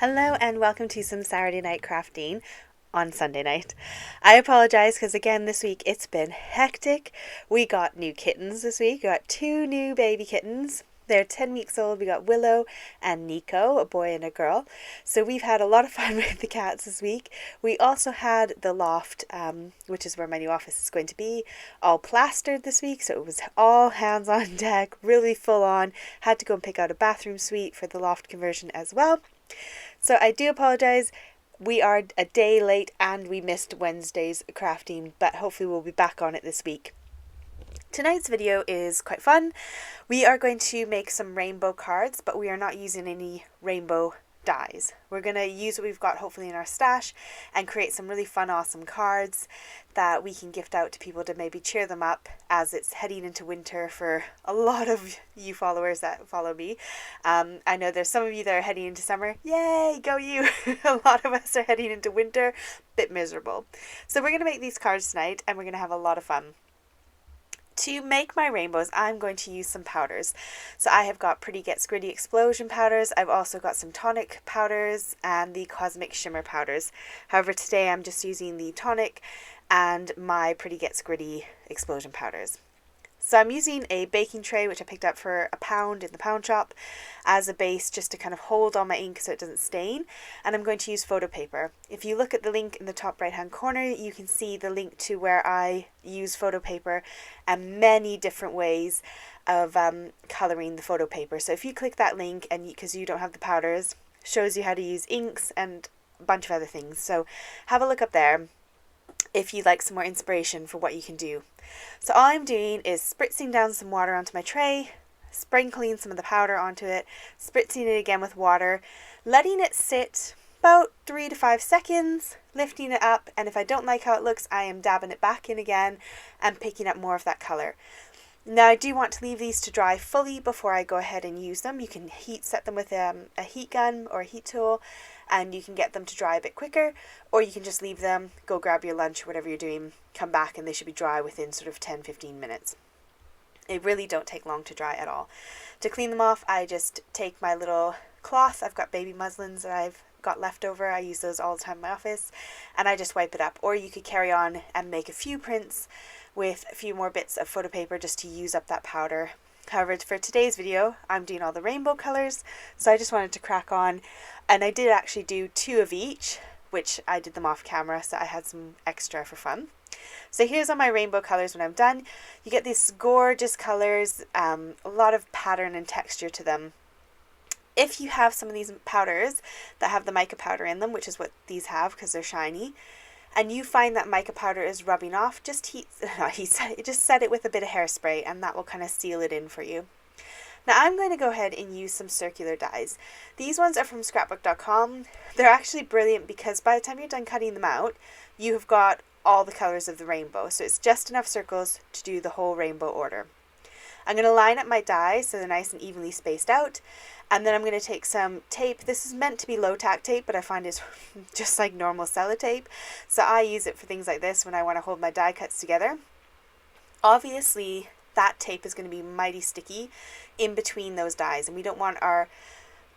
Hello and welcome to some Saturday night crafting on Sunday night. I apologize because again this week it's been hectic. We got new kittens this week. We got two new baby kittens. They're 10 weeks old. We got Willow and Nico, a boy and a girl. So we've had a lot of fun with the cats this week. We also had the loft, which is where my new office is going to be, all plastered this week. So it was all hands on deck, really full on. Had to go and pick out a bathroom suite for the loft conversion as well. So I do apologize. We are a day late and we missed Wednesday's crafting, but hopefully we'll be back on it this week. Tonight's video is quite fun. We are going to make some rainbow cards, but we are not using any rainbow dies. We're going to use what we've got hopefully in our stash and create some really fun, awesome cards that we can gift out to people to maybe cheer them up as it's heading into winter for a lot of you followers that follow me. I know there's some of you that are heading into summer. Yay, go you! A lot of us are heading into winter, bit miserable. So we're going to make these cards tonight and we're going to have a lot of fun. To make my rainbows, I'm going to use some powders. So I have got Pretty Gets Gritty Explosion powders. I've also got some Tonic powders and the Cosmic Shimmer powders. However, today I'm just using the Tonic and my Pretty Gets Gritty Explosion powders. So I'm using a baking tray, which I picked up for £1 in the pound shop, as a base just to kind of hold all my ink so it doesn't stain. And I'm going to use photo paper. If you look at the link in the top right hand corner, you can see the link to where I use photo paper and many different ways of colouring the photo paper. So if you click that link, and because you don't have the powders, shows you how to use inks and a bunch of other things. So have a look up there if you'd like some more inspiration for what you can do. So all I'm doing is spritzing down some water onto my tray, sprinkling some of the powder onto it, spritzing it again with water, letting it sit about 3 to 5 seconds, lifting it up, and if I don't like how it looks, I am dabbing it back in again and picking up more of that colour. Now I do want to leave these to dry fully before I go ahead and use them. You can heat set them with a heat gun or a heat tool and you can get them to dry a bit quicker, or you can just leave them, go grab your lunch or whatever you're doing, come back and they should be dry within sort of 10-15 minutes. They really don't take long to dry at all. To clean them off, I just take my little cloth. I've got baby muslins that I've got left over. I use those all the time in my office and I just wipe it up. Or you could carry on and make a few prints with a few more bits of photo paper just to use up that powder. However, for today's video, I'm doing all the rainbow colors, so I just wanted to crack on, and I did actually do 2 of each, which I did them off camera, so I had some extra for fun. So here's all my rainbow colors when I'm done. You get these gorgeous colors, a lot of pattern and texture to them. If you have some of these powders that have the mica powder in them, which is what these have because they're shiny, and you find that mica powder is rubbing off, just set it with a bit of hairspray and that will kind of seal it in for you. Now I'm going to go ahead and use some circular dies. These ones are from scrapbook.com. They're actually brilliant because by the time you're done cutting them out, you have got all the colors of the rainbow. So it's just enough circles to do the whole rainbow order. I'm going to line up my dies so they're nice and evenly spaced out. And then I'm going to take some tape. This is meant to be low tack tape, but I find it's just like normal sellotape. So I use it for things like this when I want to hold my die cuts together. Obviously, that tape is going to be mighty sticky in between those dies, and we don't want our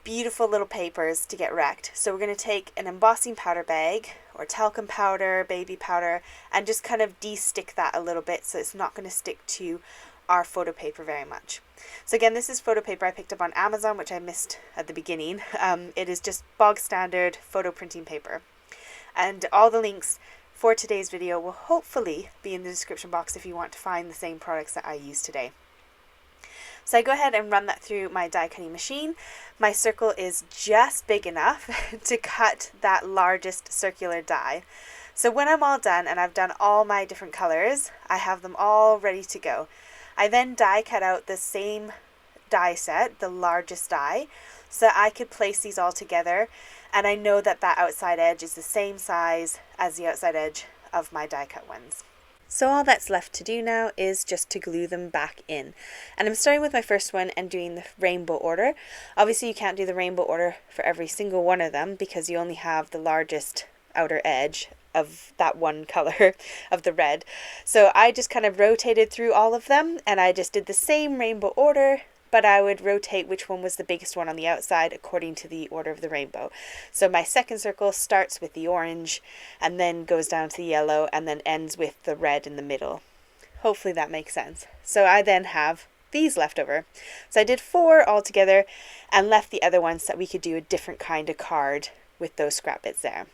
beautiful little papers to get wrecked. So we're going to take an embossing powder bag or talcum powder, baby powder, and just kind of de-stick that a little bit so it's not going to stick to our photo paper very much. So again, this is photo paper I picked up on Amazon, which I missed at the beginning. It is just bog standard photo printing paper. And all the links for today's video will hopefully be in the description box if you want to find the same products that I use today. So I go ahead and run that through my die cutting machine. My circle is just big enough to cut that largest circular die. So when I'm all done and I've done all my different colors, I have them all ready to go. I then die cut out the same die set, the largest die, so I could place these all together, and I know that that outside edge is the same size as the outside edge of my die cut ones. So all that's left to do now is just to glue them back in. And I'm starting with my first one and doing the rainbow order. Obviously you can't do the rainbow order for every single one of them because you only have the largest outer edge of that one color of the red. So I just kind of rotated through all of them and I just did the same rainbow order but I would rotate which one was the biggest one on the outside according to the order of the rainbow. So my second circle starts with the orange and then goes down to the yellow and then ends with the red in the middle. Hopefully that makes sense. So I then have these left over. So I did 4 altogether and left the other ones so that we could do a different kind of card with those scrap bits there.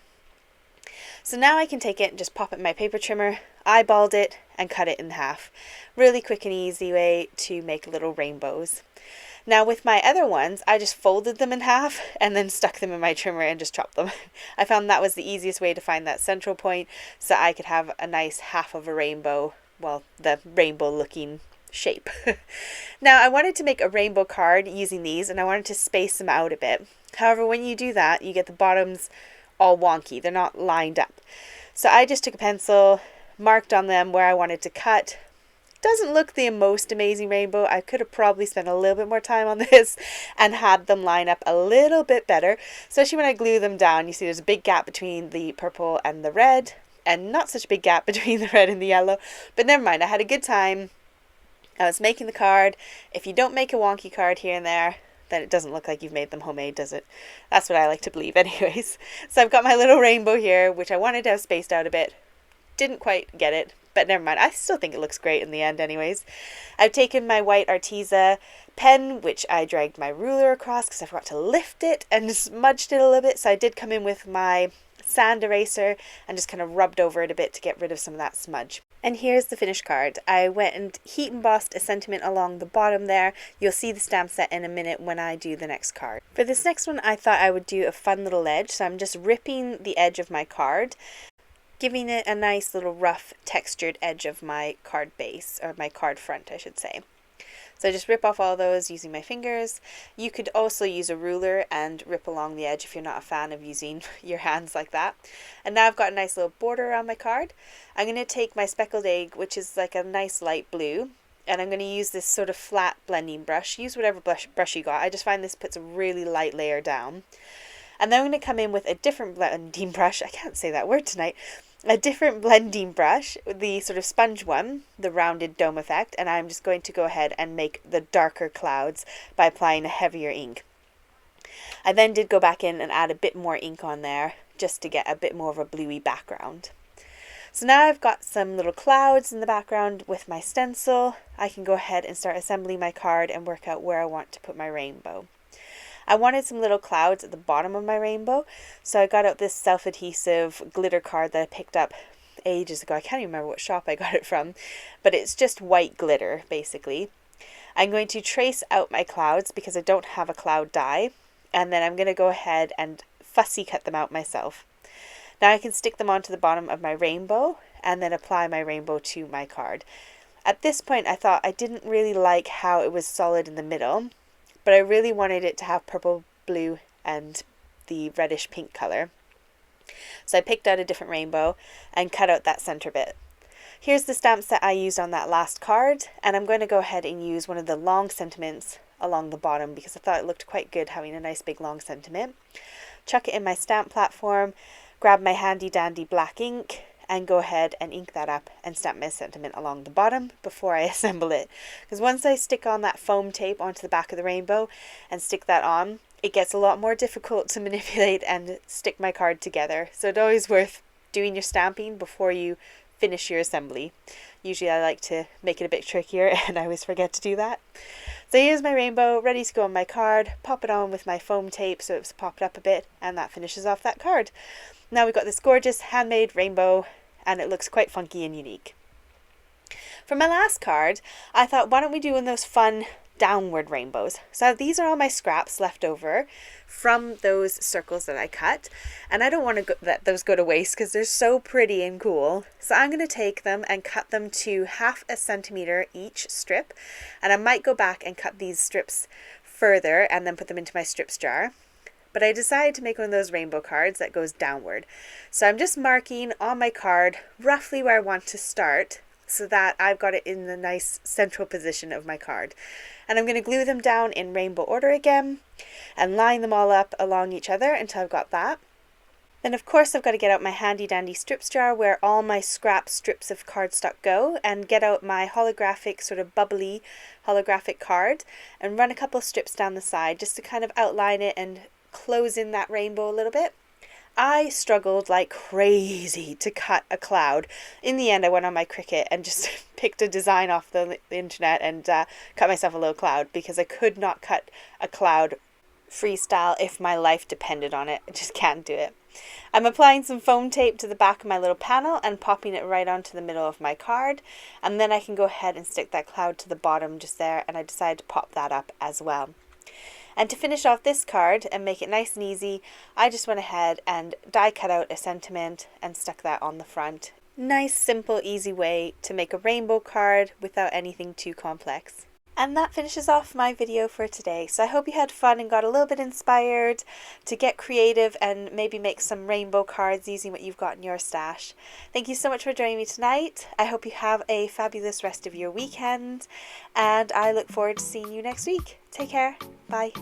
So now I can take it and just pop it in my paper trimmer, eyeballed it and cut it in half. Really quick and easy way to make little rainbows. Now with my other ones, I just folded them in half and then stuck them in my trimmer and just chopped them. I found that was the easiest way to find that central point so I could have a nice half of a rainbow, well, the rainbow looking shape. Now I wanted to make a rainbow card using these and I wanted to space them out a bit. However, when you do that, you get the bottoms all wonky. They're not lined up. So I just took a pencil, marked on them where I wanted to cut. Doesn't look the most amazing rainbow. I could have probably spent a little bit more time on this and had them line up a little bit better. Especially when I glue them down, you see there's a big gap between the purple and the red and not such a big gap between the red and the yellow. But never mind, I had a good time. I was making the card. If you don't make a wonky card here and there, then it doesn't look like you've made them homemade, does it? That's what I like to believe anyways. So I've got my little rainbow here, which I wanted to have spaced out a bit. Didn't quite get it, but never mind. I still think it looks great in the end anyways. I've taken my white Arteza pen, which I dragged my ruler across because I forgot to lift it and smudged it a little bit. So I did come in with my sand eraser and just kind of rubbed over it a bit to get rid of some of that smudge. And here's the finished card. I went and heat embossed a sentiment along the bottom there. You'll see the stamp set in a minute when I do the next card. For this next one, I thought I would do a fun little edge. So I'm just ripping the edge of my card, giving it a nice little rough textured edge of my card base, or my card front, I should say. So I just rip off all those using my fingers. You could also use a ruler and rip along the edge if you're not a fan of using your hands like that. And now I've got a nice little border around my card. I'm going to take my speckled egg, which is like a nice light blue, and I'm going to use this sort of flat blending brush. Use whatever brush you got. I just find this puts a really light layer down. And then I'm going to come in with a different blending brush. I can't say that word tonight. A different blending brush, the sort of sponge one, the rounded dome effect, and I'm just going to go ahead and make the darker clouds by applying a heavier ink. I then did go back in and add a bit more ink on there just to get a bit more of a bluey background. So now I've got some little clouds in the background with my stencil. I can go ahead and start assembling my card and work out where I want to put my rainbow. I wanted some little clouds at the bottom of my rainbow, so I got out this self-adhesive glitter card that I picked up ages ago. I can't even remember what shop I got it from, but it's just white glitter, basically. I'm going to trace out my clouds because I don't have a cloud die, and then I'm going to go ahead and fussy cut them out myself. Now I can stick them onto the bottom of my rainbow and then apply my rainbow to my card. At this point, I thought I didn't really like how it was solid in the middle, but I really wanted it to have purple, blue, and the reddish pink color. So I picked out a different rainbow and cut out that center bit. Here's the stamp set I used on that last card, and I'm going to go ahead and use one of the long sentiments along the bottom because I thought it looked quite good having a nice big long sentiment. Chuck it in my stamp platform, grab my handy dandy black ink, and go ahead and ink that up and stamp my sentiment along the bottom before I assemble it. Because once I stick on that foam tape onto the back of the rainbow and stick that on, it gets a lot more difficult to manipulate and stick my card together. So it's always worth doing your stamping before you finish your assembly. Usually I like to make it a bit trickier and I always forget to do that. So here's my rainbow ready to go on my card. Pop it on with my foam tape so it's popped up a bit, and that finishes off that card. Now we've got this gorgeous handmade rainbow, and it looks quite funky and unique. For my last card, I thought, why don't we do one of those fun downward rainbows? So these are all my scraps left over from those circles that I cut, and I don't want to let those go to waste because they're so pretty and cool. So I'm going to take them and cut them to 1/2 centimeter each strip, and I might go back and cut these strips further and then put them into my strips jar. But I decided to make one of those rainbow cards that goes downward. So I'm just marking on my card roughly where I want to start so that I've got it in the nice central position of my card. And I'm going to glue them down in rainbow order again and line them all up along each other until I've got that. Then of course I've got to get out my handy dandy strips jar where all my scrap strips of cardstock go, and get out my holographic, sort of bubbly holographic card and run a couple of strips down the side just to kind of outline it and close in that rainbow a little bit. I struggled like crazy to cut a cloud. In the end I went on my Cricut and just picked a design off the internet and cut myself a little cloud, because I could not cut a cloud freestyle if my life depended on it. I just can't do it. I'm applying some foam tape to the back of my little panel and popping it right onto the middle of my card, and then I can go ahead and stick that cloud to the bottom just there, and I decided to pop that up as well. And to finish off this card and make it nice and easy, I just went ahead and die cut out a sentiment and stuck that on the front. Nice, simple, easy way to make a rainbow card without anything too complex. And that finishes off my video for today. So I hope you had fun and got a little bit inspired to get creative and maybe make some rainbow cards using what you've got in your stash. Thank you so much for joining me tonight. I hope you have a fabulous rest of your weekend, and I look forward to seeing you next week. Take care. Bye.